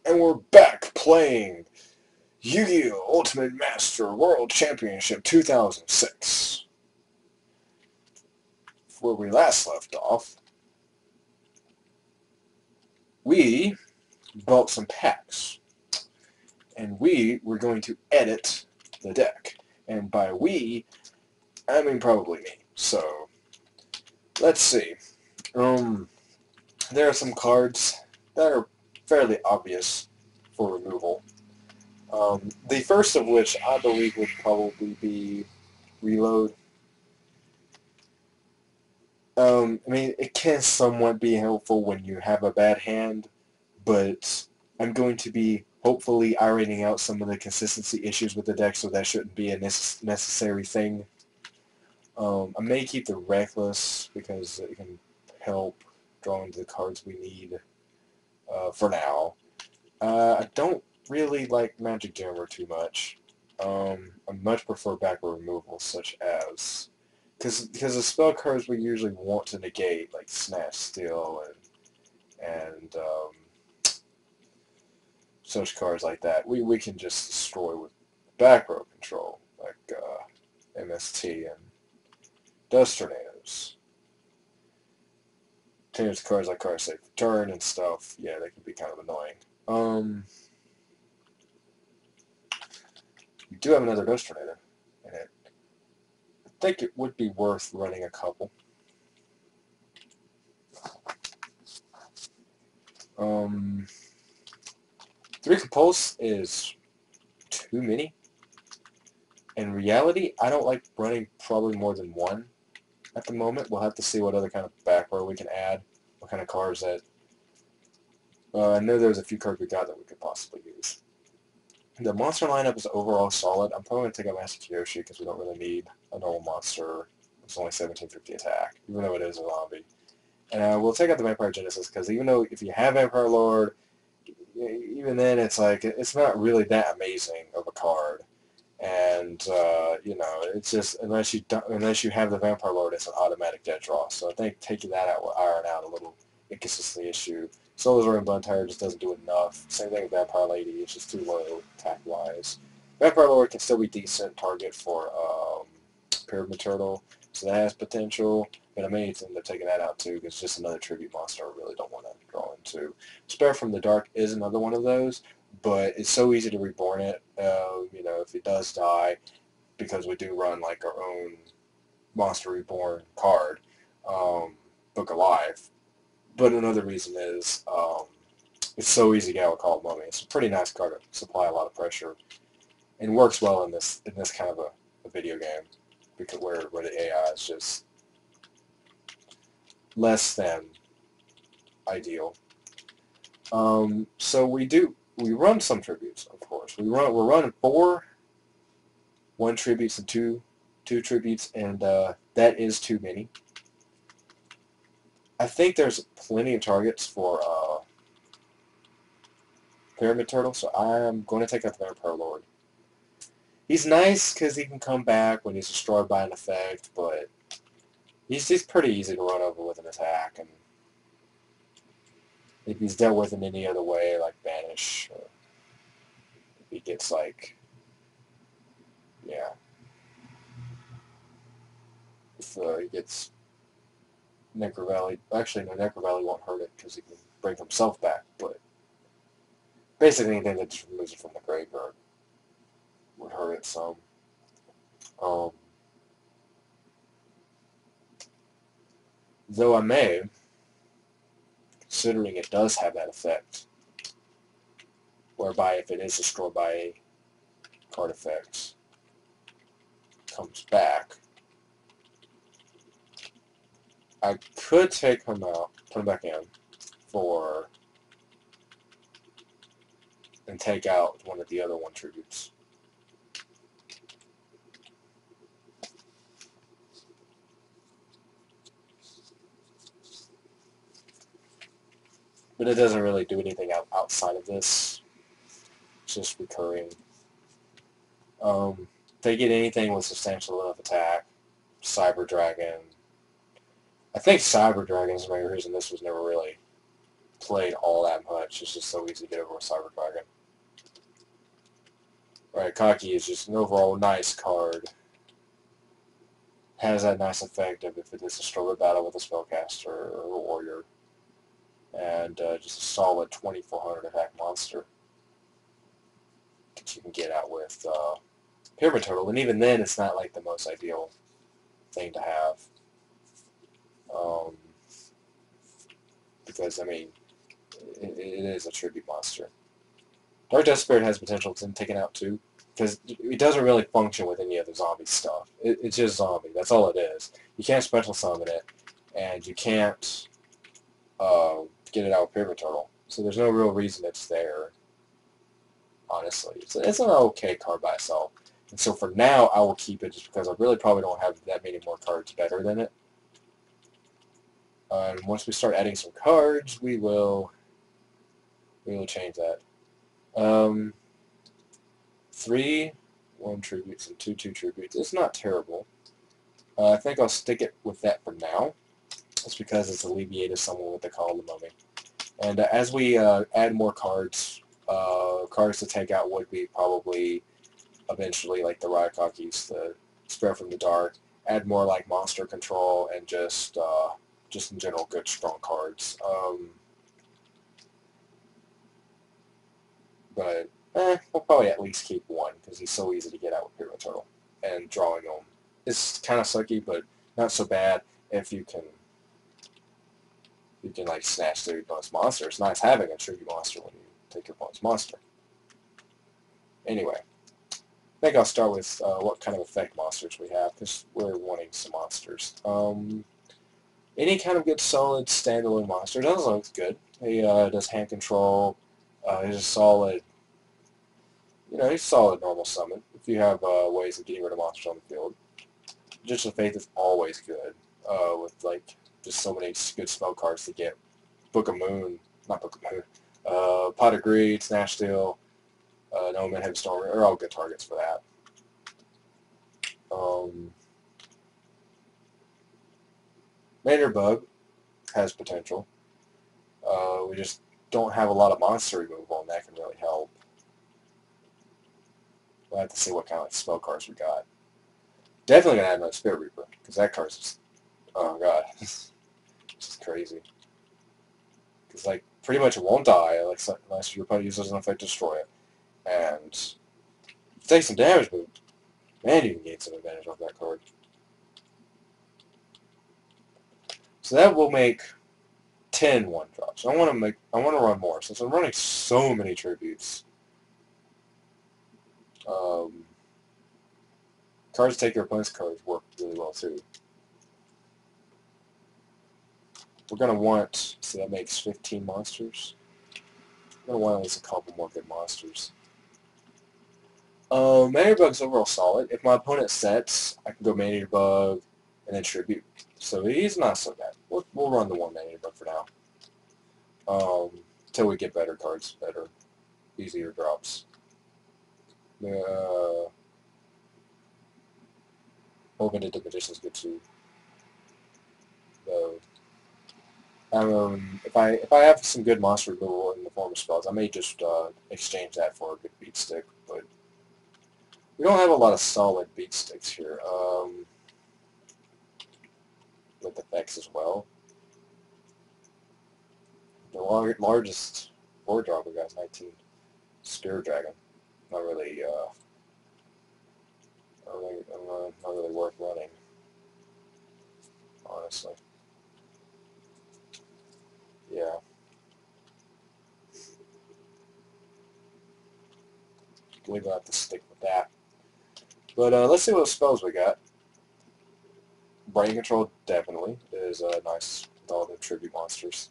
And we're back playing Yu-Gi-Oh! Ultimate Master World Championship 2006. Where we last left off, we bought some packs, and we were going to edit the deck. And by we, I mean probably me. So, let's see. There are some cards that are fairly obvious for removal. The first of which I believe would probably be Reload. I mean, it can somewhat be helpful when you have a bad hand, but I'm going to be hopefully ironing out some of the consistency issues with the deck, so that shouldn't be a necessary thing. I may keep the Reckless because it can help drawing the cards we need for now. I don't really like Magic Jammer too much. I much prefer backward removal, such as because the spell cards we usually want to negate, like Snatch, Steal, and such cards like that, we can just destroy with back row control, like MST and Dust Tornadoes. Tornadoes cards like Card Safe Return and stuff, yeah, they can be kind of annoying. We do have another Dust Tornado in it. I think it would be worth running a couple. Three Compulse is too many. In reality, I don't like running probably more than one at the moment. We'll have to see what other kind of back row we can add, what kind of cards that... I know there's a few cards we got that we could possibly use. The monster lineup is overall solid. I'm probably going to take out Master Kyoshi because we don't really need a normal monster. It's only 1750 attack, even though it is a zombie. And we'll take out the Vampire Genesis because even though if you have Vampire Lord, even then it's like, it's not really that amazing of a card. And you know, it's just unless you have the Vampire Lord, it's an automatic dead draw. So I think taking that out will iron out a little inconsistency issue. Soul's Ring Blunt Tire just doesn't do enough. Same thing with Vampire Lady; it's just too low attack wise. Vampire Lord can still be decent target for Pyramid Turtle, so that has potential. But I may end up taking that out too because it's just another tribute monster I really don't want to draw into. Spare from the Dark is another one of those. But it's so easy to reborn it, you know, if it does die, because we do run like our own Monster Reborn card, Book Alive. But another reason is it's so easy to get out with Call of Mummy. It's a pretty nice card to supply a lot of pressure, and works well in this kind of a video game, because where the AI is just less than ideal. So we run some tributes, of course. We're running 4, 1 tributes and two tributes, and that is too many. I think there's plenty of targets for Pyramid Turtle, so I'm going to take out the Vampire Lord. He's nice because he can come back when he's destroyed by an effect, but he's pretty easy to run over with an attack, and if he's dealt with in any other way, like Banish, or if he gets like, yeah, if he gets Necro Valley, actually no, Necro Valley won't hurt it because he can bring himself back, but basically anything that just removes it from the graveyard would hurt it some. Though I may, considering it does have that effect, whereby if it is destroyed by a card effect, comes back, I could take him out, put him back in, and take out one of the other 1 tributes. But it doesn't really do anything outside of this. It's just recurring. They get anything with substantial enough attack. Cyber Dragon. I think Cyber Dragon is the main reason this was never really played all that much. It's just so easy to get over with Cyber Dragon. Right, Kaki is just an overall nice card. Has that nice effect of if it is a stronger battle with a spellcaster or a warrior. And just a solid 2400 attack monster that you can get out with Pyramid Turtle. And even then, it's not like the most ideal thing to have. Because, I mean, it is a tribute monster. Dark Death Spirit has potential to take it out too, because it doesn't really function with any other zombie stuff. It's just zombie. That's all it is. You can't special summon it, and you can't get it out with Pyramid Turtle. So there's no real reason it's there, honestly. It's an okay card by itself. And so for now, I will keep it just because I really probably don't have that many more cards better than it. And once we start adding some cards, we will change that. 3 1 tributes and 2 2 tributes. It's not terrible. I think I'll stick it with that for now. It's because it's alleviated somewhat with the Call of the Mummy. And as we add more cards, cards to take out would be probably eventually like the Ryakakis, the Spread from the Dark. Add more like Monster Control and just in general good strong cards. But we'll probably at least keep one because he's so easy to get out with Pyramid Turtle. And drawing him is kind of sucky, but not so bad if you can like snatch their opponent's monster. It's nice having a tribute monster when you take your opponent's monster. Anyway, I think I'll start with what kind of effect monsters we have because we're wanting some monsters. Any kind of good solid standalone monster. Doesn't look good. He does hand control. He's a solid, he's a solid normal summon. If you have ways of getting rid of monsters on the field. Just of Faith is always good. With like just so many good spell cards to get. Book of Moon, not Book of Moon. Pot of Greed, Snatch Steal, No Man Heavy Storm are all good targets for that. Maynard Bug has potential. We just don't have a lot of monster removal, and that can really help. We'll have to see what kind of spell cards we got. Definitely going to add another Spirit Reaper, because that card's just, oh god, it's just crazy. Because, like, pretty much it won't die, like, unless your opponent uses an effect to destroy it. And take some damage, but man, you can gain some advantage off that card. So that will make 10 1-drops. I want to run more since I'm running so many tributes. Cards take your opponent's cards work really well too. We're gonna want, so that makes 15 monsters. We're gonna want at least a couple more good monsters. Maynard Bug's overall solid. If my opponent sets, I can go Maynard Bug and then tribute. So he's not so bad. We'll run the one Maynard Bug for now. Until we get better cards, better, easier drops. Open-ended Magician's good too. If I have some good monster removal in the form of spells, I may just exchange that for a good beat stick. But we don't have a lot of solid beat sticks here. With effects as well. The largest board drop we got is 19. Spirit Dragon. Not really worth running, honestly. Yeah. I believe I'll have to stick with that. But let's see what spells we got. Brain Control definitely is nice with all the tribute monsters.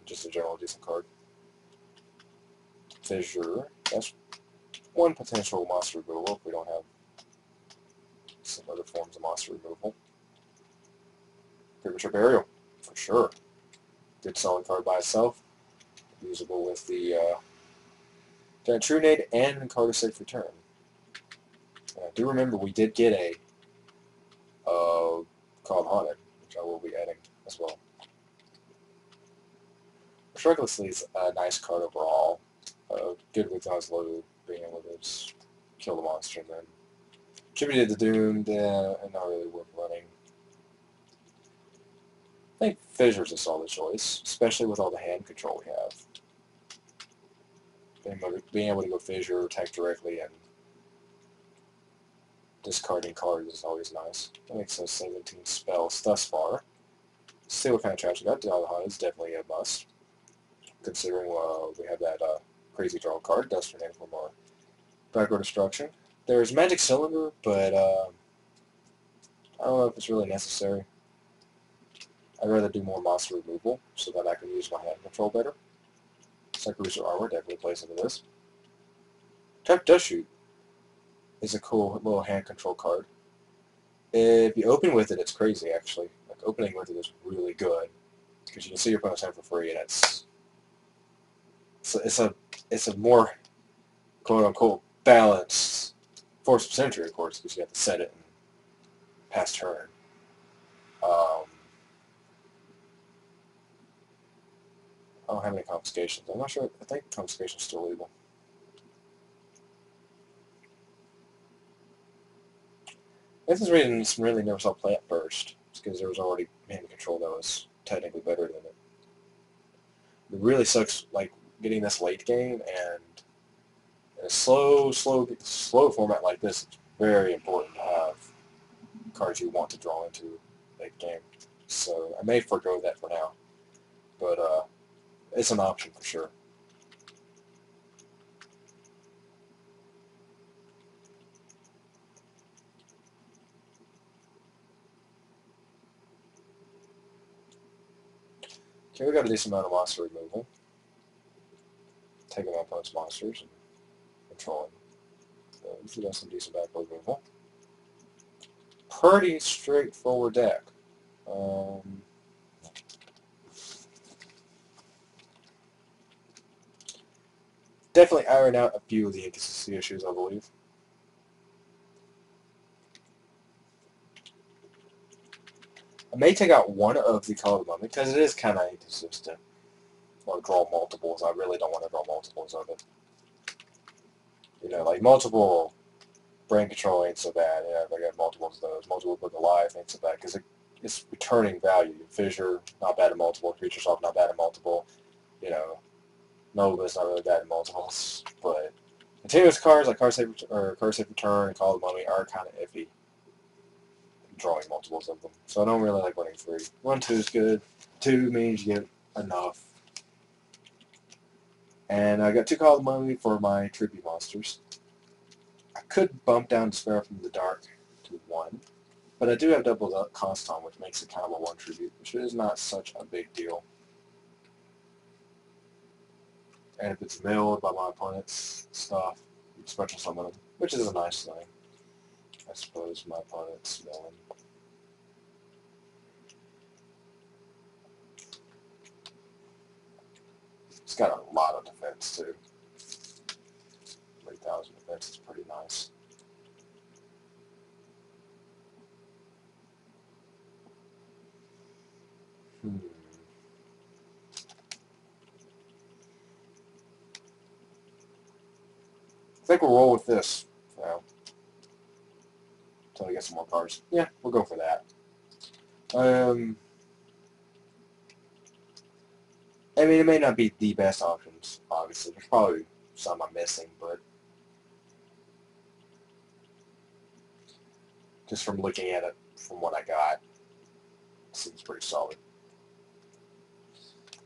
Just a general decent card. Fissure. That's one potential monster removal if we don't have some other forms of monster removal. Premature Burial, for sure. Good solid card by itself. Usable with the True Nade and Card of Safe Return. And I do remember we did get a called Haunted, which I will be adding as well. Recklessly is a nice card overall. Good with low, being able to just kill the monster, and then Attributed to Doom, and not really worth running. I think Fissure's a solid choice, especially with all the hand control we have. Being able to go Fissure, attack directly, and discarding cards is always nice. That makes us 17 spells thus far. Let's see what kind of traps we got. Duel is definitely a must, considering we have that crazy draw card, Dust Grenade for more backward destruction. There's Magic Cylinder, but I don't know if it's really necessary. I'd rather do more monster removal so that I can use my hand control better. Psycho Armor definitely plays into this. Trap Dust Shoot is a cool little hand control card. If you open with it, it's crazy actually. Like opening with it is really good because you can see your opponent's hand for free, and it's a more quote unquote balanced Force of Century, of course, because you have to set it and pass turn. I don't have any confiscations. I'm not sure. I think confiscation is still legal. This is reason some really never saw play at first. It's because there was already hand control that was technically better than it. It really sucks, like, getting this late game, and in a slow format like this, it's very important to have cards you want to draw into late game. So I may forgo that for now, but it's an option for sure. Okay, we got a decent amount of monster removal. Taking my opponent's monsters and controlling those. We got some decent backward removal. Pretty straightforward deck. Definitely iron out a few of the inconsistency issues, I believe. I may take out one of the Call of the Mummy because it is kind of inconsistent. Or draw multiples. I really don't want to draw multiples of it. You know, like multiple brain control ain't so bad. Yeah, if I got multiples of those. Multiple Book of Life ain't so bad because it's returning value. Fissure, not bad at multiple. Creature Soft, not bad at multiple. You know, Nova's not really bad at multiples. But continuous cards like Card Safe Return and Call of the Mummy are kind of iffy. Drawing multiples of them. So I don't really like running 3. 1, 2 is good. 2 means you get enough. And I got 2 Call of the Mummy for my tribute monsters. I could bump down Despair from the Dark to 1, but I do have double cost on, which makes it kind of a 1 tribute, which is not such a big deal. And if it's milled by my opponent's stuff, you special summon them, which is a nice thing. I suppose my opponent's milling. It's got a lot of defense too. 3,000 defense is pretty nice. I think we'll roll with this for now. Until I get some more cards. Yeah, we'll go for that. I mean, it may not be the best options, obviously. There's probably some I'm missing, but just from looking at it from what I got, it seems pretty solid.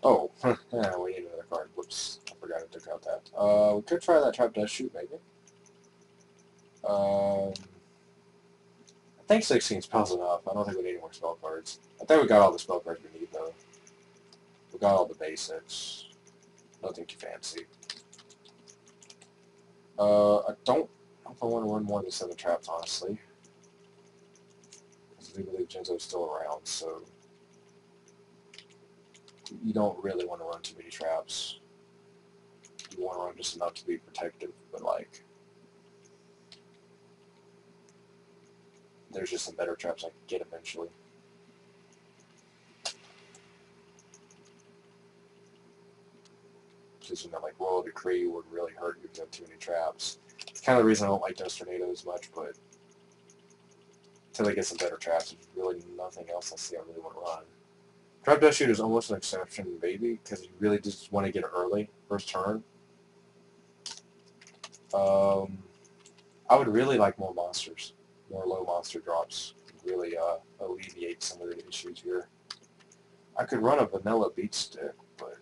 Oh, yeah, we need another card. Whoops, I forgot I took out that. We could try that Trap Dust Shoot, maybe. I think 16 spells enough. I don't think we need any more spell cards. I think we got all the spell cards we need, though. We got all the basics. Nothing too fancy. I don't know if I want to run more than 7 traps, honestly. Because we believe Genzo's still around, so you don't really want to run too many traps. You want to run just enough to be protective, but like, there's just some better traps I can get eventually. glitches, and they're like, Royal Decree would really hurt you if you have too many traps. It's kind of the reason I don't like Dust Tornado as much, but until they get some better traps, there's really nothing else I see I really want to run. Trap Dust Shoot is almost an exception, maybe, because you really just want to get it early, first turn. I would really like more monsters, more low monster drops. Really alleviate some of the issues here. I could run a vanilla beat stick, but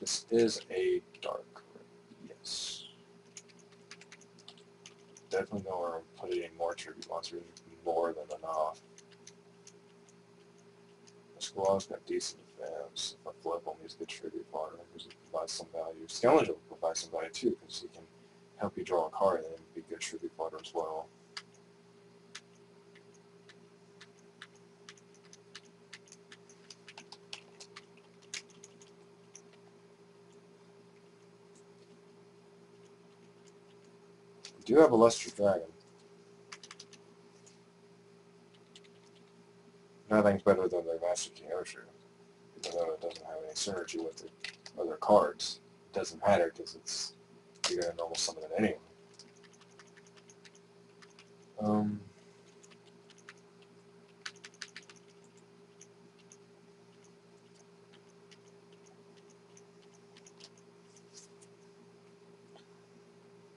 this is a dark. Yes. Definitely don't want to put any more tribute monsters, more than enough. The squad's got decent defense. If I flip him, he's good tribute fodder because he provides some value. Scavenger will provide some value too because he can help you draw a card and then be good tribute fodder as well. We do have a Lustrous Dragon. Nothing's better than their Master Kyoshu, even though it doesn't have any synergy with the other cards. It doesn't matter because it's you're going to normal summon it anyway. I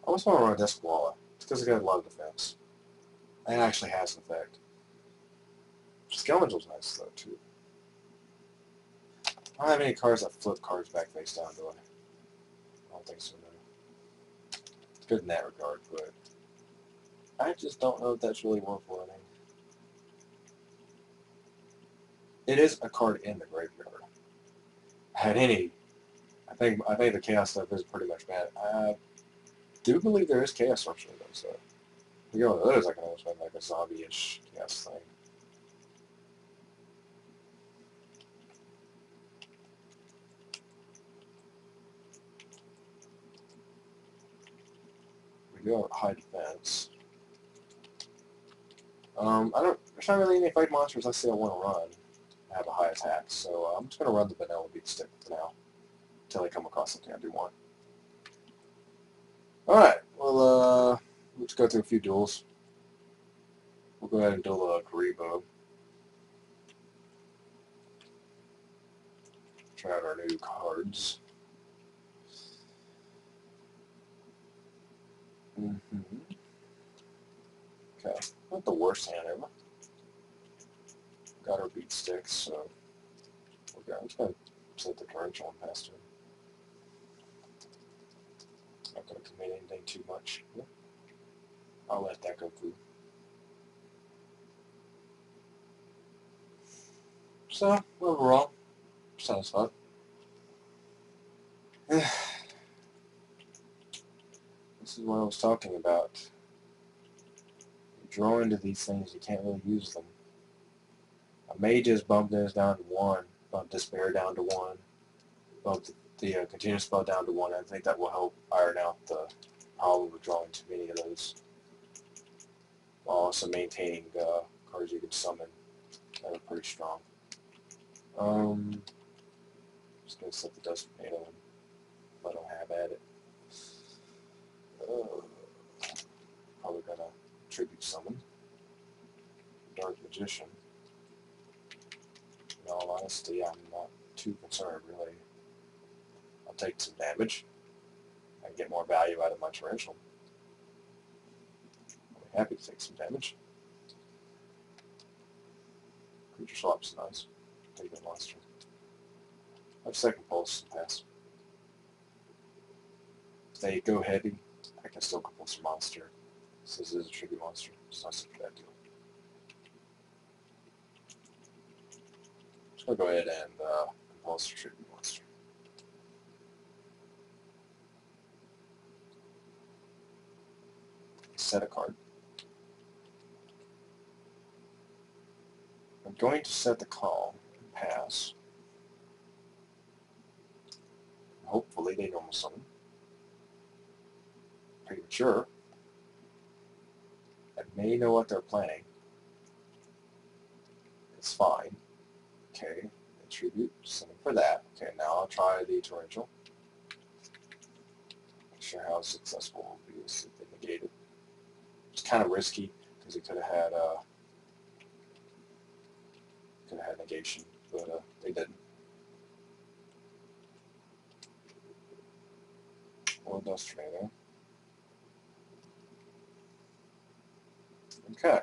always want to run a Despawalla. It's because it got a lot of defense. And it actually has an effect. Skeleton's nice though too. I don't have any cards that flip cards back face down, do I? I don't think so, no. It's good in that regard, but I just don't know if that's really worth running. It is a card in the graveyard. At any, I think the chaos stuff is pretty much bad. I do believe there is chaos option in those though. We go with those, I can almost make like a zombie-ish chaos thing. We do have high defense. There's not really any fight monsters I say I want to run. I have a high attack, so I'm just going to run the vanilla beat stick for now, until I come across something I do want. Alright, well, let's go through a few duels. We'll go ahead and duel Karibo. Try out our new cards. Okay, not the worst hand ever. Got our beat sticks, so I'm just going to set the torrential one past him. Not going to commit anything too much. I'll let that go through. So, overall, satisfied. This is what I was talking about. You draw into these things, you can't really use them. I may just bump this down to 1, bump Despair down to 1, bump the continuous spell down to 1. I think that will help iron out the problem with drawing too many of those, while also maintaining cards you can summon that are pretty strong. Just going to set the Dust Tornado and let them have at it. Probably going to tribute summon Dark Magician. In all honesty, I'm not too concerned, really. I'll take some damage and get more value out of my torrential. I'll be happy to take some damage. Creature swap's nice. Take that monster. I have second pulse and pass. If they go heavy, I can still compulse a monster. So this is a tribute monster. It's not such a bad deal. I'm just going to go ahead and compulse a tribute monster. Set a card. I'm going to set the call and pass. Hopefully they normal summon. Premature. I may know what they're planning. It's fine. Okay. They tribute. Something for that. Okay, now I'll try the torrential. Not sure how successful it will be if they negate it. It's kind of risky because it could have had negation, but they didn't. Well, dust tornado. Okay.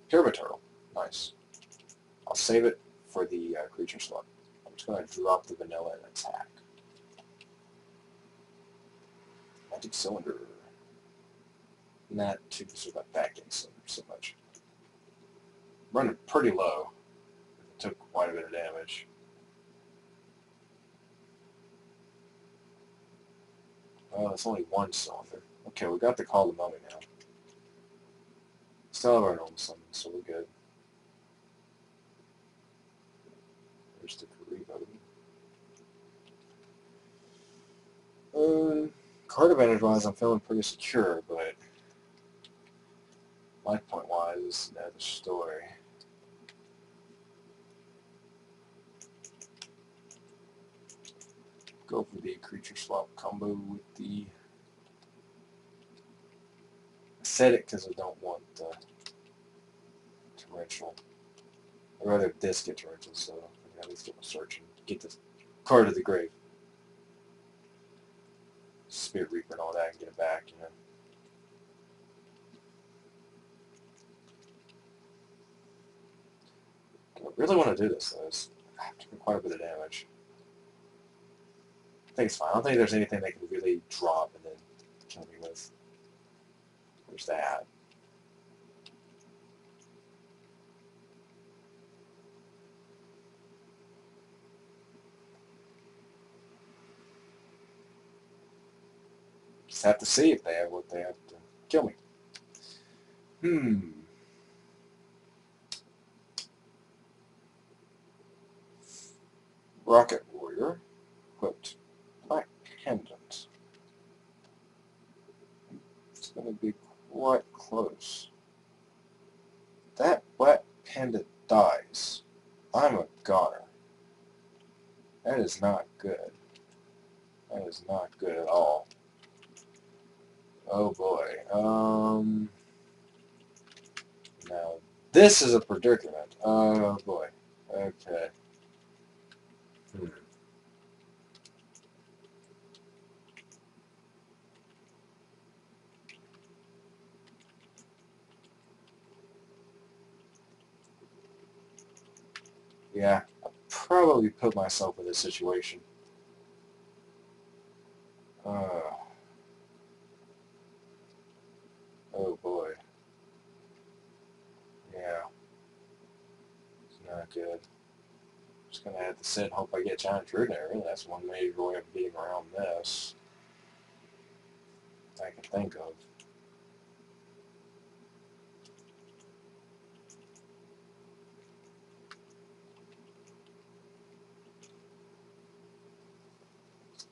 Pyramid turtle. Nice. I'll save it for the creature slot. I'm just going to drop the vanilla and attack. Magic cylinder. Not too concerned about backing so much. Running pretty low. It took quite a bit of damage. Oh, it's only one cylinder. Okay, we got to call the mummy now. Still have our normal summon, so we're good. There's the Karibo. Card advantage-wise, I'm feeling pretty secure, but life point-wise, is another story. Go for the creature swap combo with the... I said it because I don't want the torrential. I'd rather this get torrential, so I can at least get my search and get the card of the grave. Spirit Reaper and all that and get it back, you know. I really want to do this, though. It's taking quite a bit of damage. I think it's fine. I don't think there's anything they can really drop and then kill me with. There's that. Just have to see if they have what they have to kill me. Rocket Warrior. Equipped. Black Pendant. It's going to be quite close. That Black Pendant dies. I'm a goner. That is not good. That is not good at all. Oh boy. Now this is a predicament. Oh boy. Okay. Yeah, I probably put myself in this situation. Oh boy. Yeah. It's not good. Just gonna have to sit and hope I get Giant Druid there. Really, that's one major way of getting around this I can think of.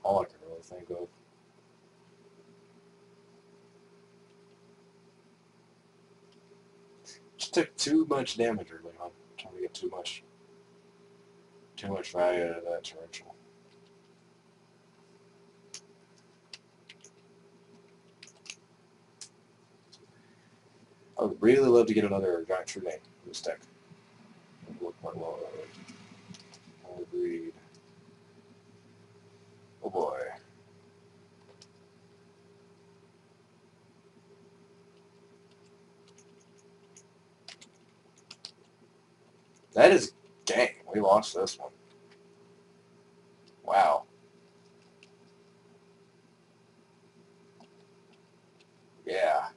All I can really think of. Just took too much damage early on. Trying to get too much value out of that torrential. I would really love to get another Giant True Name in this deck. It would work quite well. Agreed. Oh boy. That is game. We lost this one. Wow. Yeah.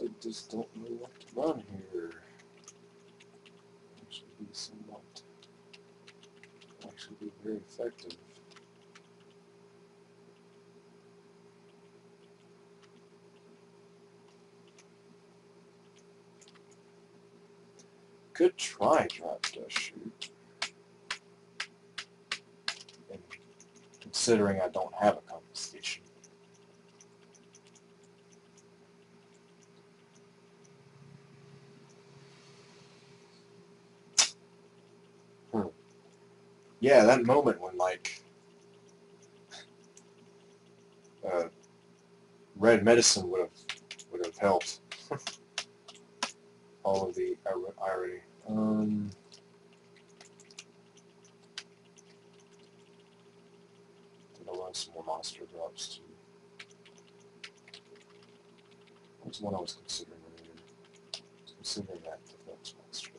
I just don't know what to run here. Actually be somewhat, actually be very effective. Could try drop dash shoot. And considering I don't have a confiscation. Yeah, that moment when like red medicine would have helped. All of the irony. Think I'll run some more monster drops too. What was one I was considering earlier? I was considering that defense monster.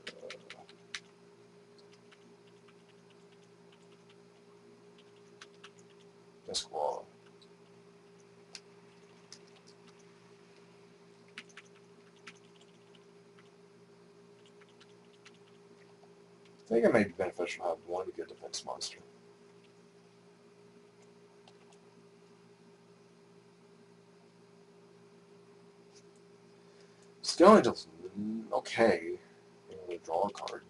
Desk wall. I think it may be beneficial to have one good defense monster. Skeletons, okay. I'm going to draw a card.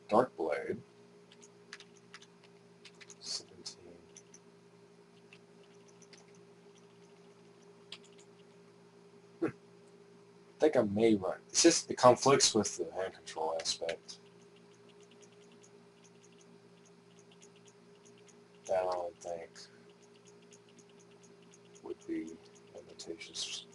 Dark Blade. 17. I think I may run. It's just, it conflicts with the hand control aspect. That I don't think would be advantageous.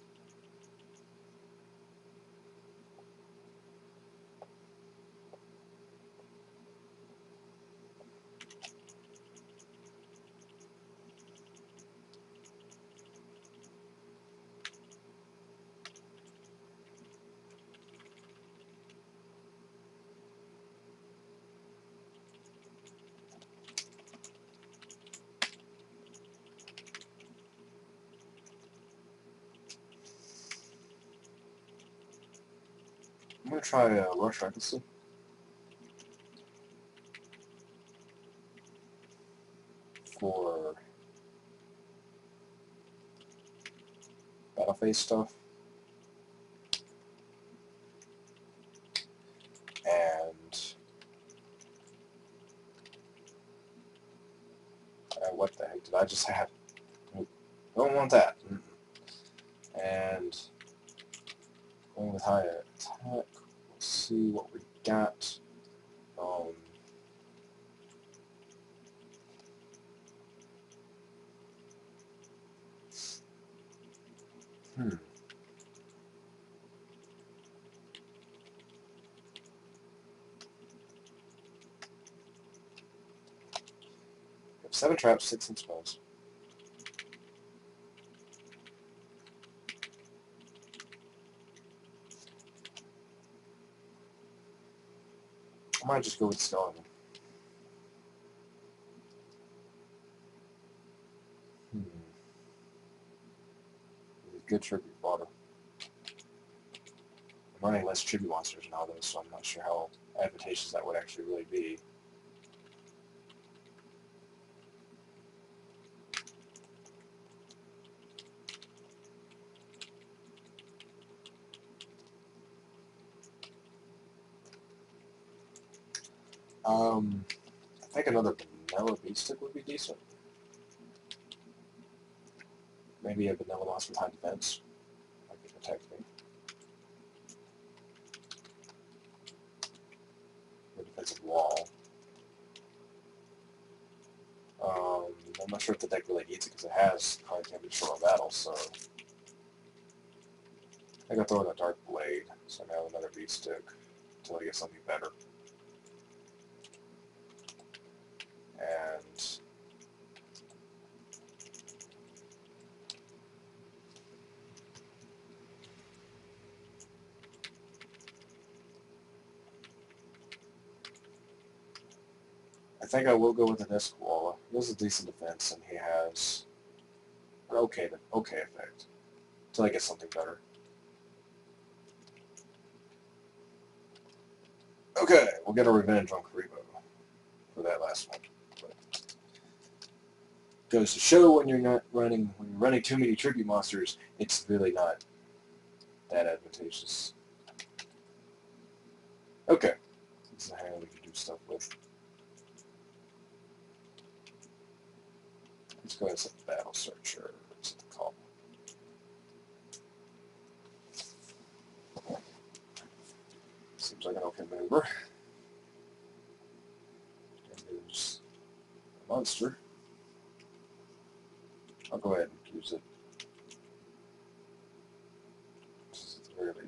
I'm going to try Rush Recklessly. For battle phase stuff. And what the heck did I just have? Don't want that. And going with high attack. Let's see what we got. Hmm. We have 7 traps, 16 spells. I might just go with Skeleton. Good tribute fodder. I'm running less tribute monsters now, though, so I'm not sure how advantageous that would actually really be. I think another vanilla beat stick would be decent. Maybe a vanilla monster with high defense. That could protect me. Or defensive wall. I'm not sure if the deck really needs it because it has card can be short of battle, so I think I'll throw in a Dark Blade, so I have another beat stick until I get something better. And I think I will go with the disc wall. He has a decent defense, and he has an okay effect. Until I get something better. Okay, we'll get a revenge on Karibo for that last one. But goes to show when you're running too many tribute monsters, it's really not that advantageous. Okay, this is a hand we can do stuff with. Let's go ahead and set the battle searcher. Set the call. Seems like an okay maneuver. And there's a monster. I'll go ahead and use it.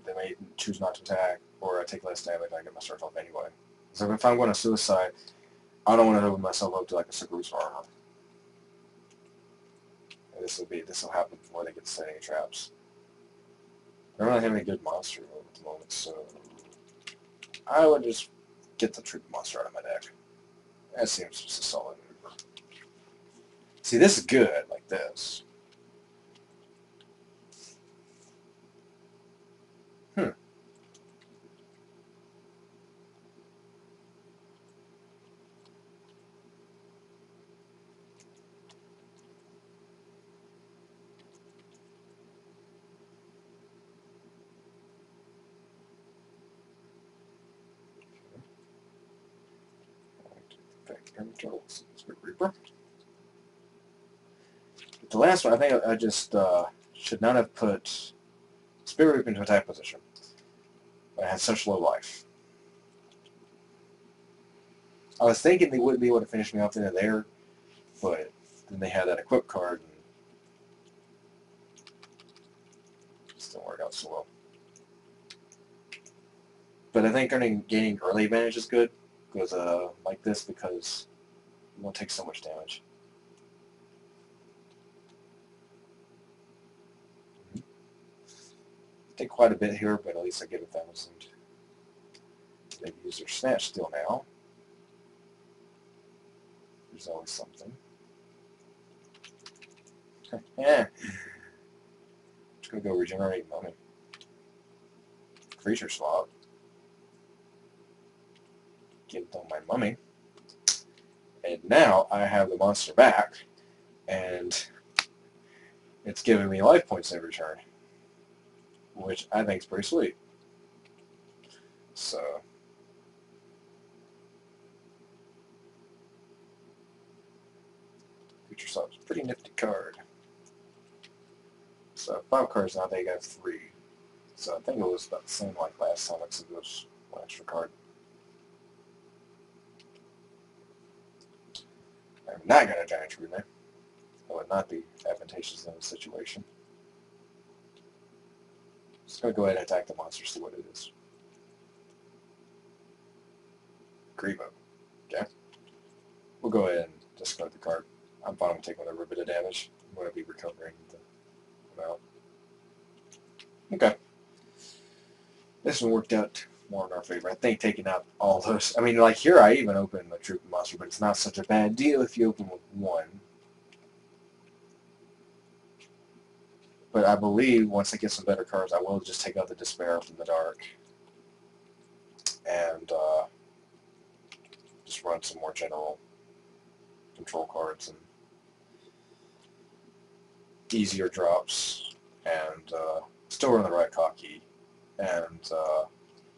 They may choose not to attack, or I take less damage. I get my start off anyway. So if I'm going to suicide, I don't want to open myself up to like a Sakuru's armor. And this will happen before they get to set any traps. I don't really have any good monster at the moment, so I would just get the troop monster out of my deck. That seems just a solid maneuver. See, this is good, like this. Reaper. The last one, I think I just should not have put Spirit Reaper into attack position. I had such low life. I was thinking they wouldn't be able to finish me off into there, but then they had that equip card, and it still worked out so well. But I think gaining early advantage is good, because like this, because you won't take so much damage. Take quite a bit here, but at least I get 1,000. They use their snatch still now. There's always something. Yeah. Just gonna go regenerate mummy. Creature swap. Get it on my mummy. And now I have the monster back, and it's giving me life points every turn, which I think is pretty sweet. So Creature swap's a pretty nifty card. So 5 cards now, they got 3. So I think it was about the same like last time, except it was one extra card. I'm not going to Giant Tribute. That would not be advantageous in this situation. Just going to go ahead and attack the monster, see what it is. Grebo. Okay. We'll go ahead and discard the card. I'm fine with taking a little bit of damage. I'm going to be recovering the amount. Okay. This one worked out more in our favor. I think taking out all those... I mean, like here I even opened the troop monster, but it's not such a bad deal if you open with 1. But I believe once I get some better cards, I will just take out the Despair from the Dark. And just run some more general control cards and easier drops. And still run the right Cocky. And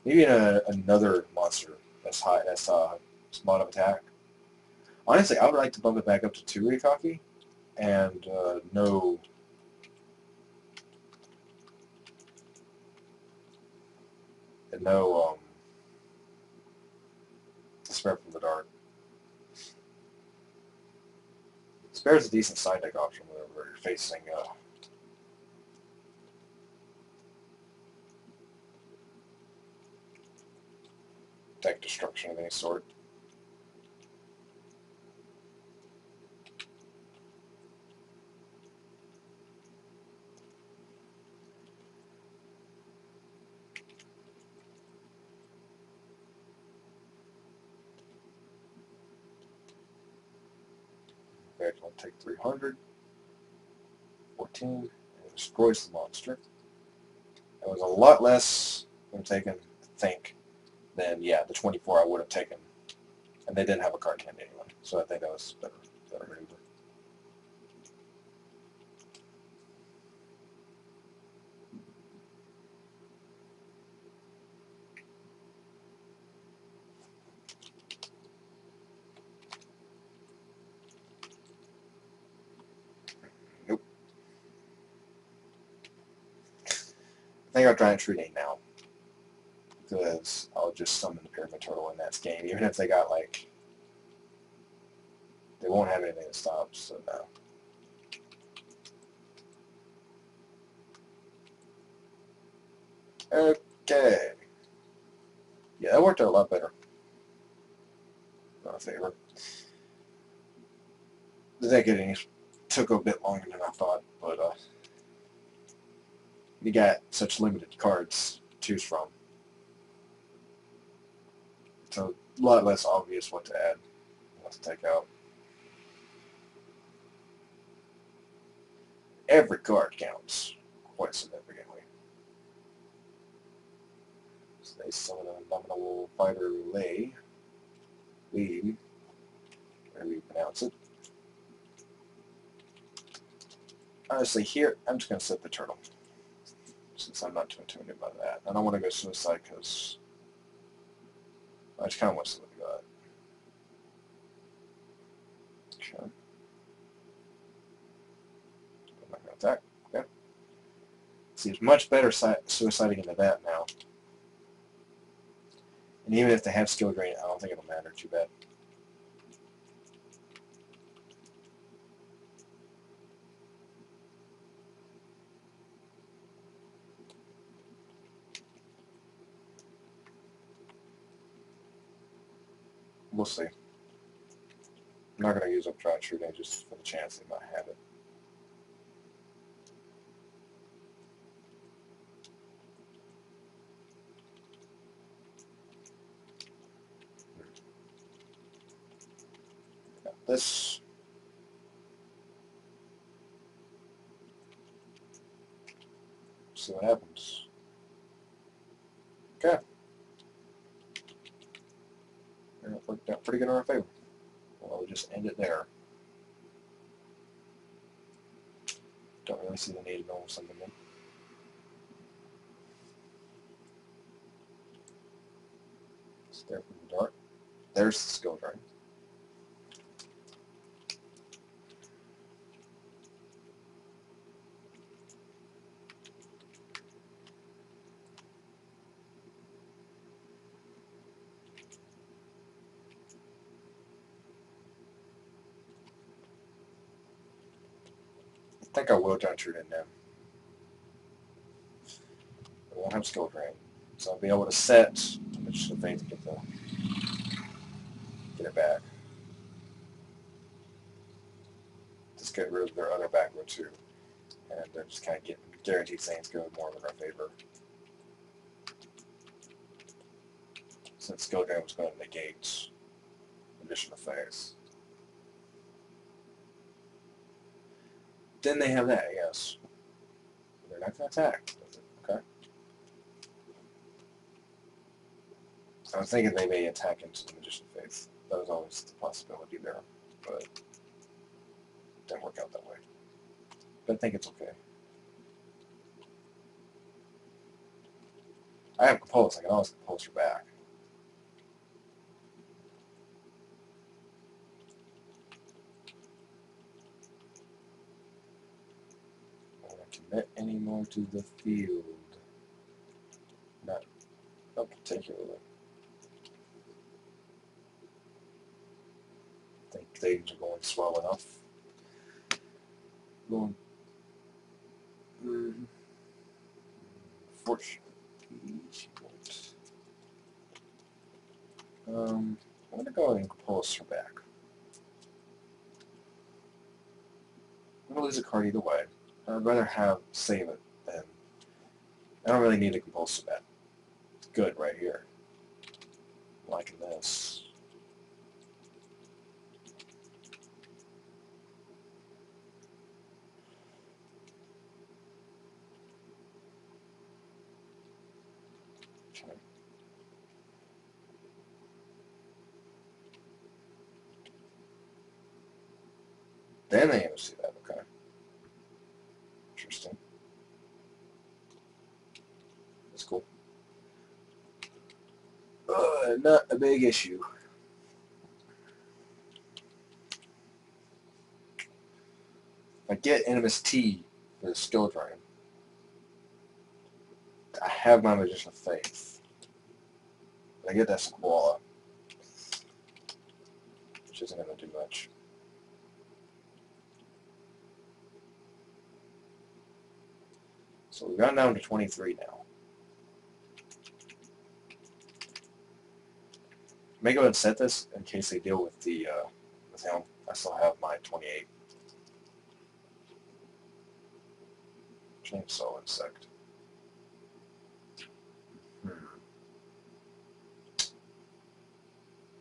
maybe another monster that's high, that's bottom attack. Honestly, I would like to bump it back up to 2 Rikaki and no Despair from the Dark. Despair is a decent side deck option whenever you're facing deck destruction of any sort. bear can only take 300. 14. And it destroys the monster. It was a lot less than taken, I think, than, yeah, the 24 I would have taken. And they didn't have a card in hand anyway, so I think that was better maneuver. Nope. I think I'll try and treat A now. Because I'll just summon the Pyramid Turtle in that game, even if they got, like, they won't have anything that stops, so no. Okay. Yeah, that worked out a lot better. Not a favor. The deck getting took a bit longer than I thought, but you got such limited cards to choose from. So a lot less obvious what to add, what to take out. Every card counts quite significantly. So they summon a Nominal Fighter Lead, whatever you pronounce it. Honestly, here, I'm just going to set the turtle, since I'm not too intimidated by that. I don't want to go suicide because I just kind of want to see what we got. Okay. I'm not going to attack. Okay. Seems much better suiciding into that now. And even if they have skill drain, I don't think it'll matter too bad. We'll see. I'm not going to use up Dry True Day just for the chance they might have it. This. See what happens. Okay. It worked out pretty good in our favor. Well, we'll just end it there. Don't really see the need of normal summon them. Stare from the dark. There's the skill drain. I think I will Dry True Day now. I won't have skill drain. So I'll be able to set Magician of Faith to get it back. Just get rid of their other back row too. And they're just kind of getting guaranteed Saints go more in our favor. Since skill drain was going to negate Magician of Faith. Then they have that, yes. They're not going to attack with it, okay? I was thinking they may attack into the Magician of Faith. That was always the possibility there, but it didn't work out that way. But I think it's okay. I have Compulse. I can always Compulse her back. I don't want to commit anymore to the field. Not particularly. I think things are going swell enough. Going. Fortunately, she won't. I'm going to go ahead and Compulse her back. I'm going to lose a card either way. I'd rather save it than. I don't really need a Compulse her back. It's good right here. I'm liking this. Then they see that. Okay. Interesting. That's cool. Not a big issue. If I get Animus T for the skill drain, I have my Magician of Faith. But I get that Squall, which isn't going to do much. So we've gotten down to 23 now. I may go ahead and set this in case they deal with the with him. I still have my 28. Chainsaw Insect.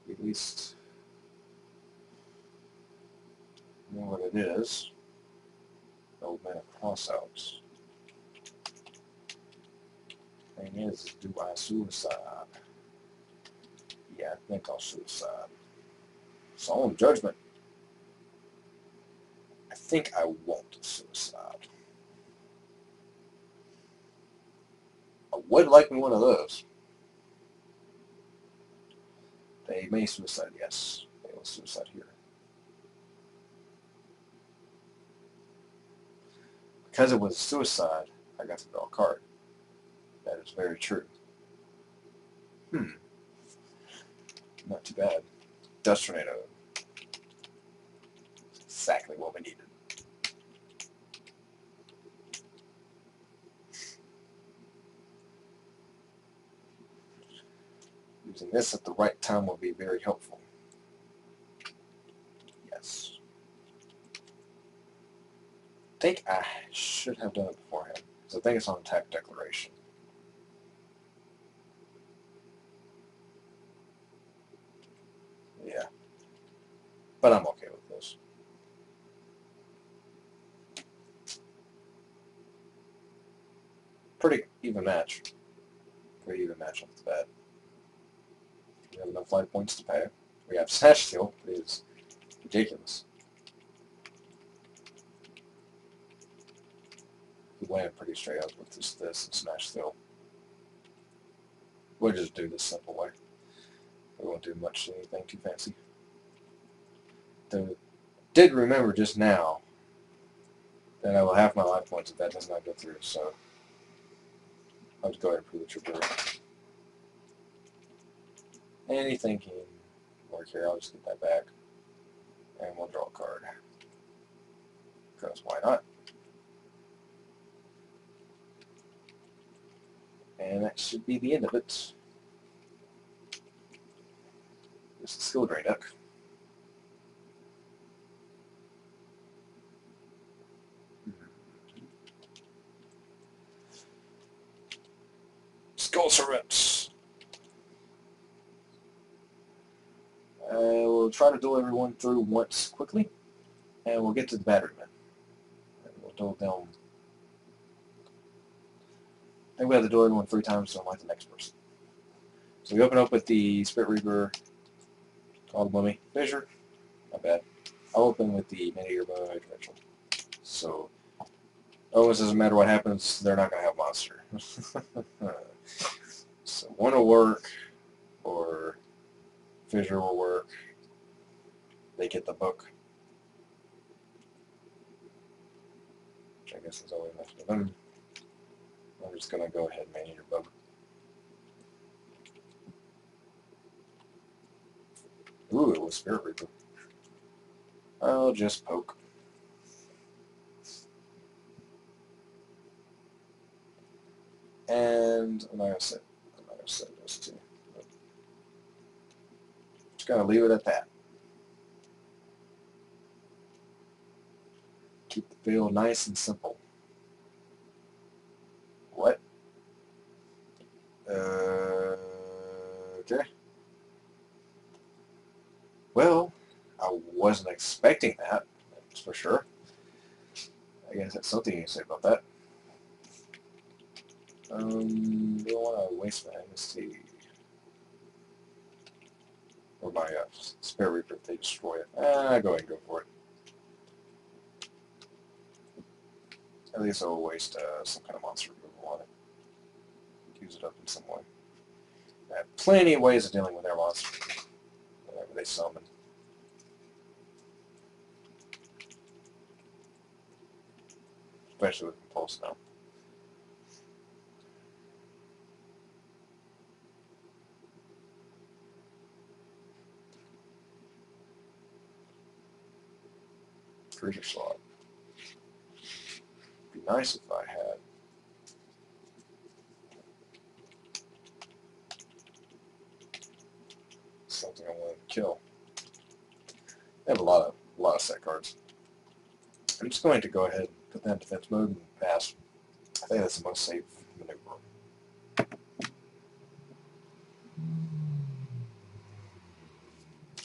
At least know what it is. Old Man of Crossouts. Thing is, do I suicide? Yeah, I think I'll suicide. Solemn Judgment. I think I won't suicide. I would like me one of those. They may suicide, yes. They will suicide here. Because it was a suicide, I got to draw a card. That is very true. Not too bad. Dust Tornado. Exactly what we needed. Using this at the right time will be very helpful. Yes. I think I should have done it beforehand, because I think it's on attack declaration. Yeah. But I'm okay with this. Pretty even match. Pretty even match off the bat. We have enough life points to pay. We have Snatch Steal. It is ridiculous. We land pretty straight up with this and Smash Steal. We'll just do this simple way. We won't do much anything too fancy. Did remember just now that I will have my life points if that does not go through, so I'll just go ahead and prove the trooper. Anything can work here. I'll just get that back. And we'll draw a card. Because why not? And that should be the end of it. This is Skill Drain Duck. Skull Serpents. We'll try to duel everyone through once quickly, and we'll get to the Batteryman. And we'll duel them. I think we have to duel everyone 3 times, so unlike the next person. So we open up with the Spirit Reaper, Call the Mummy, Fissure. Not bad. I'll open with the Mini Earbud Ritual. So, almost doesn't matter what happens, they're not going to have Monster. So one will work, or Fissure will work. They get the book, which I guess is all we have to them. I'm just going to go ahead and Mini Earbud. Ooh, it was Spirit Reaper. I'll just poke. And I'm not going to set those two. Just going to leave it at that. Keep the feel nice and simple. What? Okay. Well, I wasn't expecting that, that's for sure. I guess that's something you can say about that. Do I want to waste my MST? Or my Spirit Reaper if they destroy it. Go ahead and go for it. At least I'll waste some kind of monster removal on it. Use it up in some way. I have plenty of ways of dealing with their monsters. Whenever they summon. Especially with Compulse now. Creature slot. Be nice if I had something I wanted to kill. I have a lot of set cards. I'm just going to go ahead and put that in defense mode and pass. I think that's the most safe maneuver.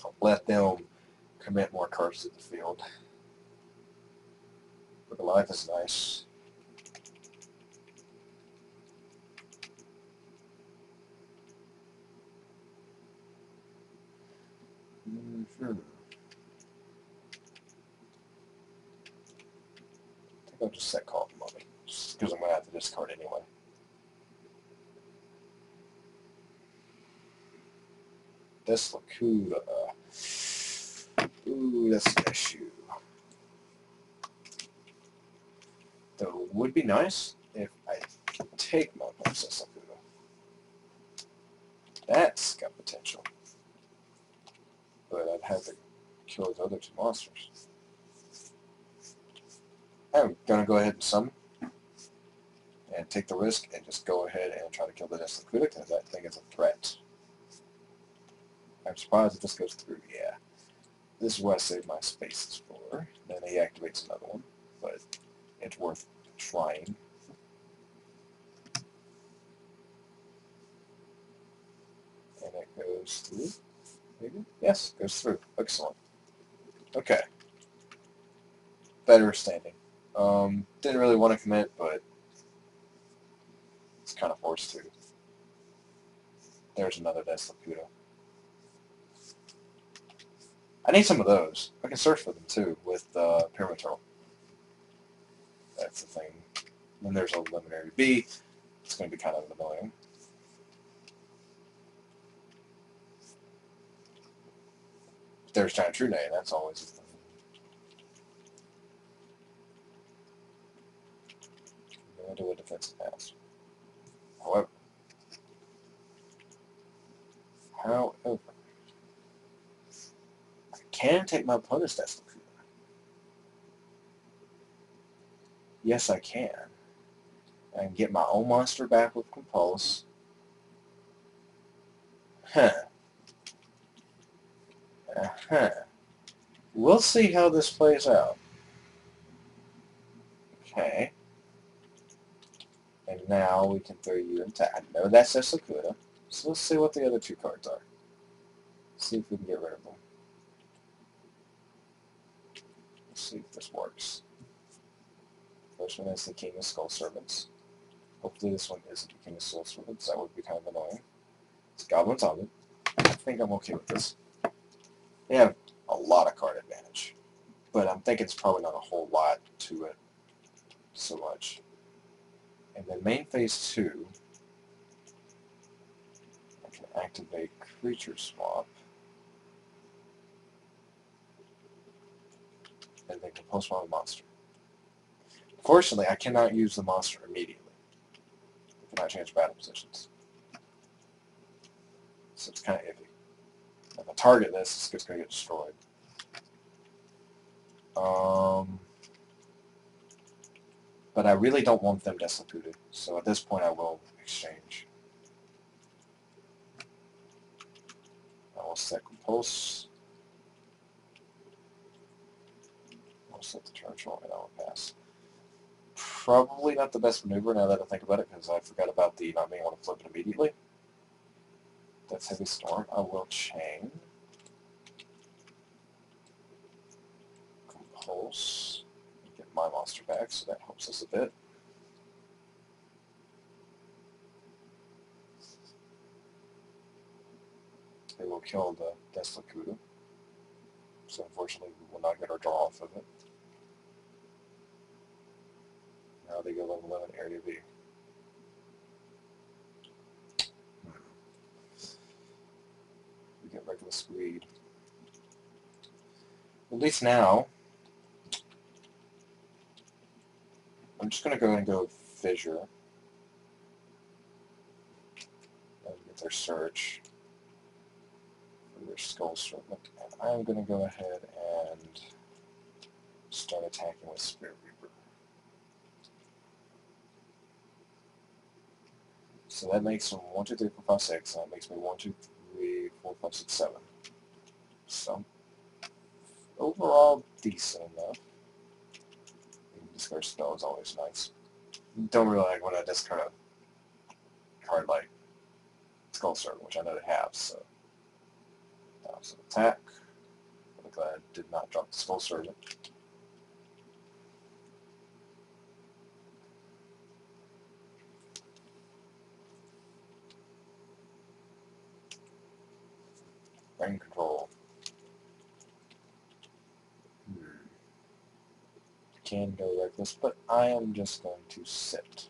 I'll let them commit more cards to the field. But the life is nice. I think I'll just set call the mummy, just because I'm going to have to discard anyway. This Lakuda. Ooh, that's an issue. Though it would be nice if I take my Princess Lakuda. That's got potential. But I'd have to kill those other two monsters. I'm going to go ahead and summon and take the risk and just go ahead and try to kill the Death Lakuda because that thing is a threat. I'm surprised if this goes through. Yeah. This is what I saved my spaces for. Then he activates another one, but it's worth trying. And it goes through. Maybe? Yes, goes through. Excellent. Okay. Better standing. Didn't really want to commit, but it's kind of forced to. There's another Death Lakuda. I need some of those. I can search for them too with Pyramid Turtle. That's the thing. Then there's a Luminary B. It's going to be kind of annoying. There's Giant True Nay, that's always a thing. I'm going to do a defensive pass. However, I can take my opponent's Death Lakuda. Yes, I can. I can get my own monster back with Compulse. We'll see how this plays out. Okay. And now we can throw you in tag. I know that's Lakuda. So let's see what the other two cards are. See if we can get rid of them. Let's see if this works. First one is the King of Skull Servants. Hopefully this one isn't the King of Skull Servants. That would be kind of annoying. It's Goblin Zombie. I think I'm okay with this. They have a lot of card advantage. But I'm thinking it's probably not a whole lot to it so much. And then main phase 2, I can activate Creature Swap. And then Compulse one monster. Fortunately, I cannot use the monster immediately. I cannot change battle positions. So it's kind of iffy. If I target this, it's just going to get destroyed. But I really don't want them Death Lakuda, so at this point I will exchange. I will set Compulse. I will set the Churchill, and I will pass. Probably not the best maneuver now that I think about it, because I forgot about the not being able to flip it immediately. That's Heavy Storm. I will chain. Compulse. Get my monster back, so that helps us a bit. They will kill the Death Lakuda. So unfortunately we will not get our draw off of it. they go level 11 area B. We get regular speed. At least now, I'm just going to go ahead and go Fissure. And get their search for their Skull Serpent. And I'm going to go ahead and start attacking with Spirit Reaper. So that makes them 1, 2, 3, 4, 5, 6. And that makes me 1, 2, 3, 4, 5, 6, 7. So, overall, decent enough. Discard spell is always nice. Don't really like when I discard a card like Skull Serpent, which I know they have, so. So attack. I'm glad I did not drop the Skull Serpent. Brain control. Can go reckless, but I am just going to sit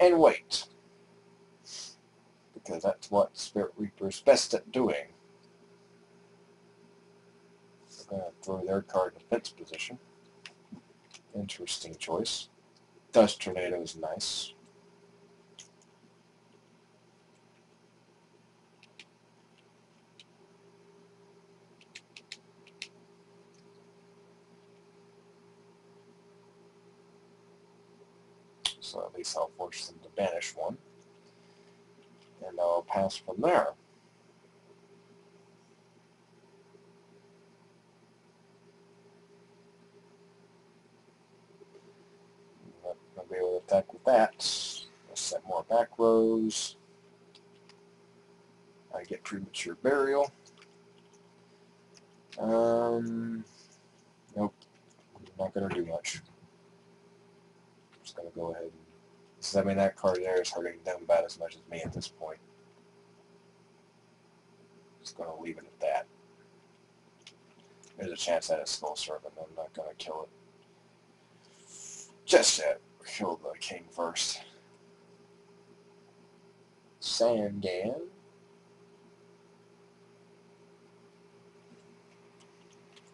and wait, because that's what Spirit Reaper's best at doing. They're going to throw their card in defense position. Interesting choice. Dust Tornado is nice. So at least I'll force them to banish one. And I'll pass from there. I'm not going to be able to attack with that. I'll set more back rows. I get Premature Burial. Nope. Not going to do much. Just going to go ahead and... I mean, that card there is hurting them about as much as me at this point. Just going to leave it at that. There's a chance that it's Skull Serpent. I'm not going to kill it just yet. Kill the king first. Sandan.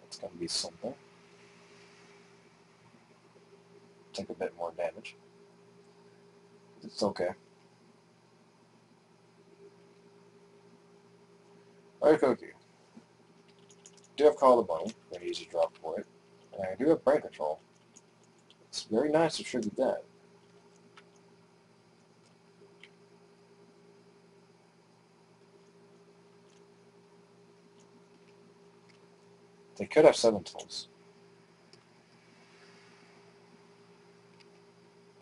That's going to be something. Take a bit more damage. It's okay. Alright, Cookie. Do have Call the Money, an easy drop for it. And I do have Brain Control. It's very nice to trigger that. They could have 7 tools.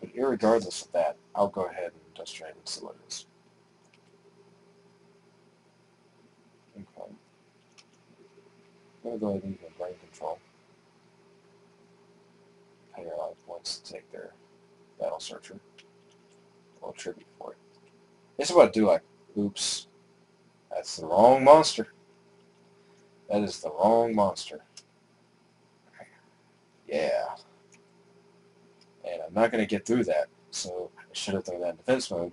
But irregardless of that, I'll go ahead and Dust Drain and see what it is. Okay. I'm going to go ahead and use my Brain Control. Pay your life points to take their Battle Searcher. A little tribute for it. This is what I do like. Oops. That's the wrong monster. That is the wrong monster. Yeah. And I'm not going to get through that, so I should have thrown that in defense mode.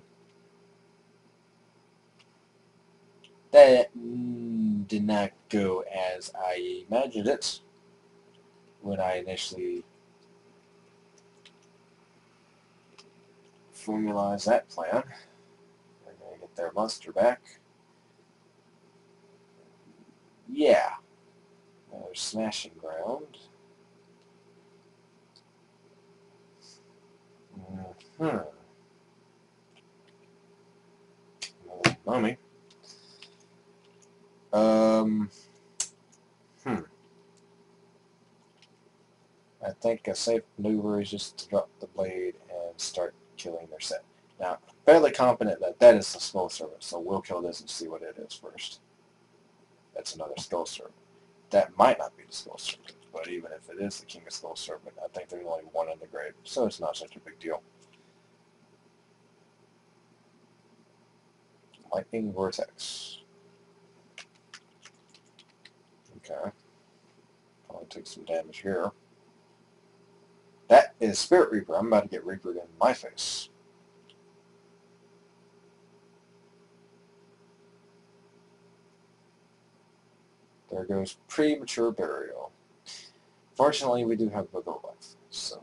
That did not go as I imagined it when I initially formalized that plan. They're going to get their monster back. Yeah. Another Smashing Ground. Another Mummy. I think a safe maneuver is just to drop the blade and start killing their set. Now, I'm fairly confident that that is the Skull Serpent, so we'll kill this and see what it is first. That's another Skull Serpent. That might not be the Skull Serpent, but even if it is the King of Skull Serpent, I think there's only one in the grave, so it's not such a big deal. Lightning Vortex. Okay. Probably take some damage here. That is Spirit Reaper. I'm about to get Reapered in my face. There goes Premature Burial. Fortunately, we do have Book of Life, so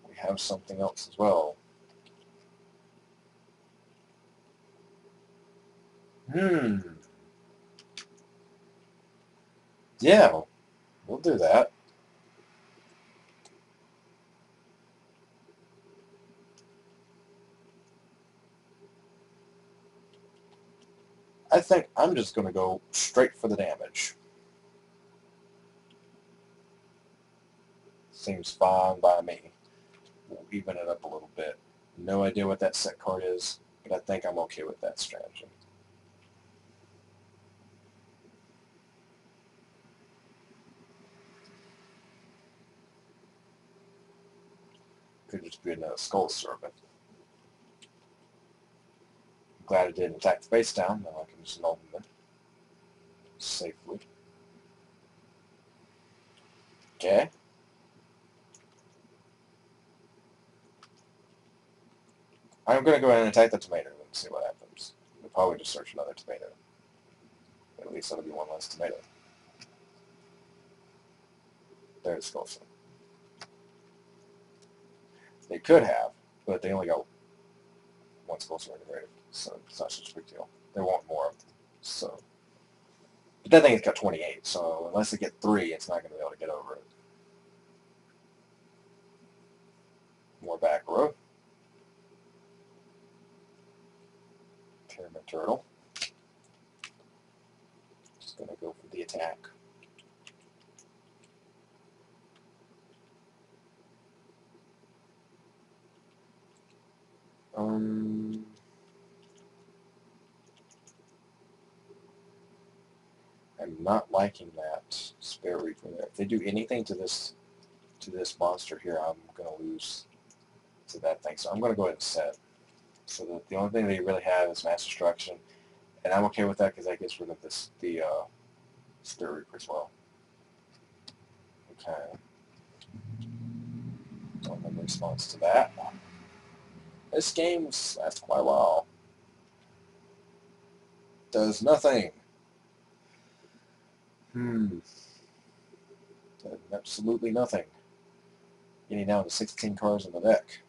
we have something else as well. Yeah, we'll do that. I think I'm just going to go straight for the damage. Seems fine by me. We'll even it up a little bit. No idea what that set card is, but I think I'm okay with that strategy. Could just be another Skull Serpent. Glad it didn't attack the face down. Now I can just null them safely. Okay. I'm going to go ahead and attack the tomato and see what happens. We'll probably just search another tomato. At least that'll be one less tomato. There's Skull Serpent. They could have, but they only got one Skull Serpent integrated, so it's not such a big deal. They want more of them. So, but that thing has got 28, so unless they get 3, it's not going to be able to get over it. More back row. Pyramid Turtle. Just going to go for the attack. I'm not liking that Spirit Reaper there. If they do anything to this monster here, I'm going to lose to that thing. So I'm going to go ahead and set. So that the only thing they really have is Mass Destruction, and I'm okay with that because that gets rid of the Spirit Reaper as well. Okay. Don't have a response to that. This game lasts quite a while. Does nothing. Does absolutely nothing. Getting down to 16 cards in the deck.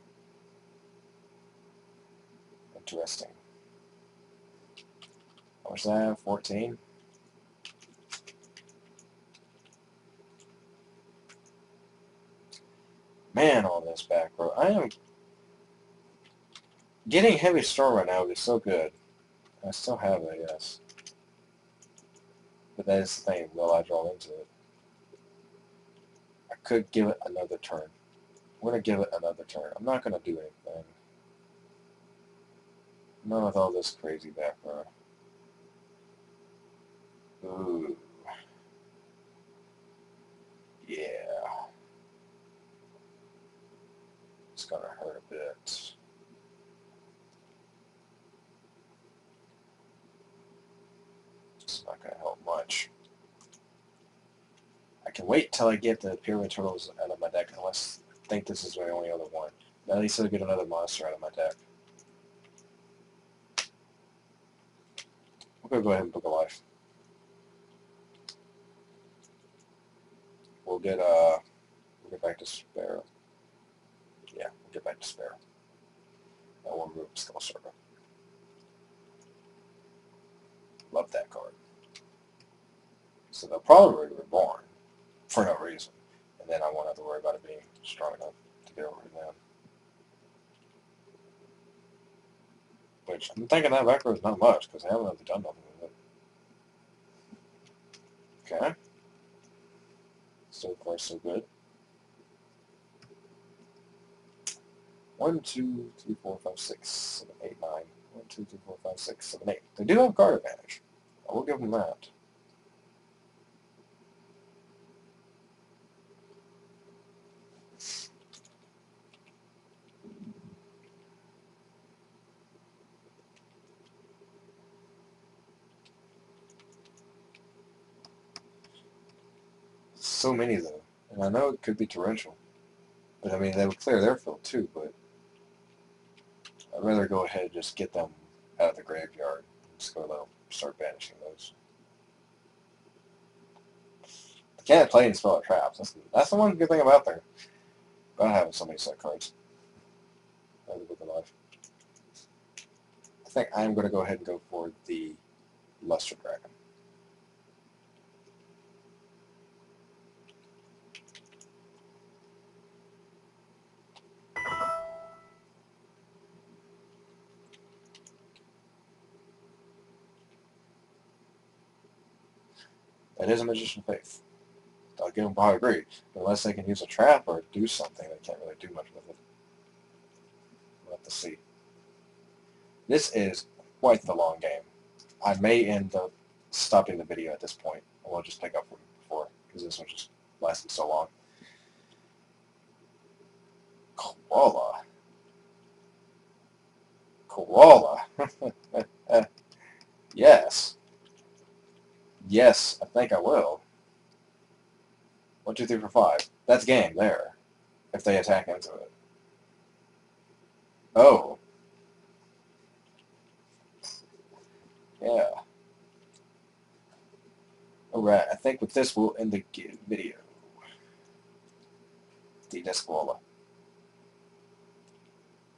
Interesting. How much did I have? 14? Man, on this back row. I am getting Heavy Storm right now is so good. I still have it, yes. But that is the thing, will I draw into it? I could give it another turn. I'm going to give it another turn. I'm not going to do anything. None with all this crazy back row. Ooh. Yeah. It's going to hurt a bit. It's not going to help much. I can wait till I get the Pyramid Turtles out of my deck, unless I think this is my only other one. At least I'll get another monster out of my deck. We're going to go ahead and Book of Life. We'll get back to Sparrow. Yeah, we'll get back to Sparrow. And we'll remove Skull Serpent. Love that card. So they'll probably be reborn for no reason. And then I won't have to worry about it being strong enough to get over it then. Which I'm thinking that back row is not much because I haven't really done nothing with it. Okay. So far, so good. 1, 2, 3, 4, 5, 6, 7, 8, 9. 1, 2, 3, 4, 5, 6, 7, 8. They do have card advantage. I will give them that. So many though, and I know it could be torrential. But I mean, they would clear their field too, but I'd rather go ahead and just get them out of the graveyard. Just go let them start banishing those. They can't play and spell traps. That's the one good thing about there. About having so many set cards. I think I'm going to go ahead and go for the Luster Dragon. That is a Magician Faith. I'll give them probably agree. Unless they can use a trap or do something, they can't really do much with it. We'll have to see. This is quite the long game. I may end up stopping the video at this point. We'll just pick up from before, because this one just lasted so long. Koala. Koala. Yes. Yes, I think I will. 1, 2, 3, 4, 5. That's game there. If they attack into it. Oh. Yeah. Alright, I think with this we'll end the video. The Koala.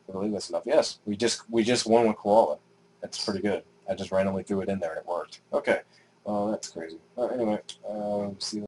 I believe that's enough. Yes, we just won with Koala. That's pretty good. I just randomly threw it in there and it worked. Okay. Well, that's crazy. Anyway, see you.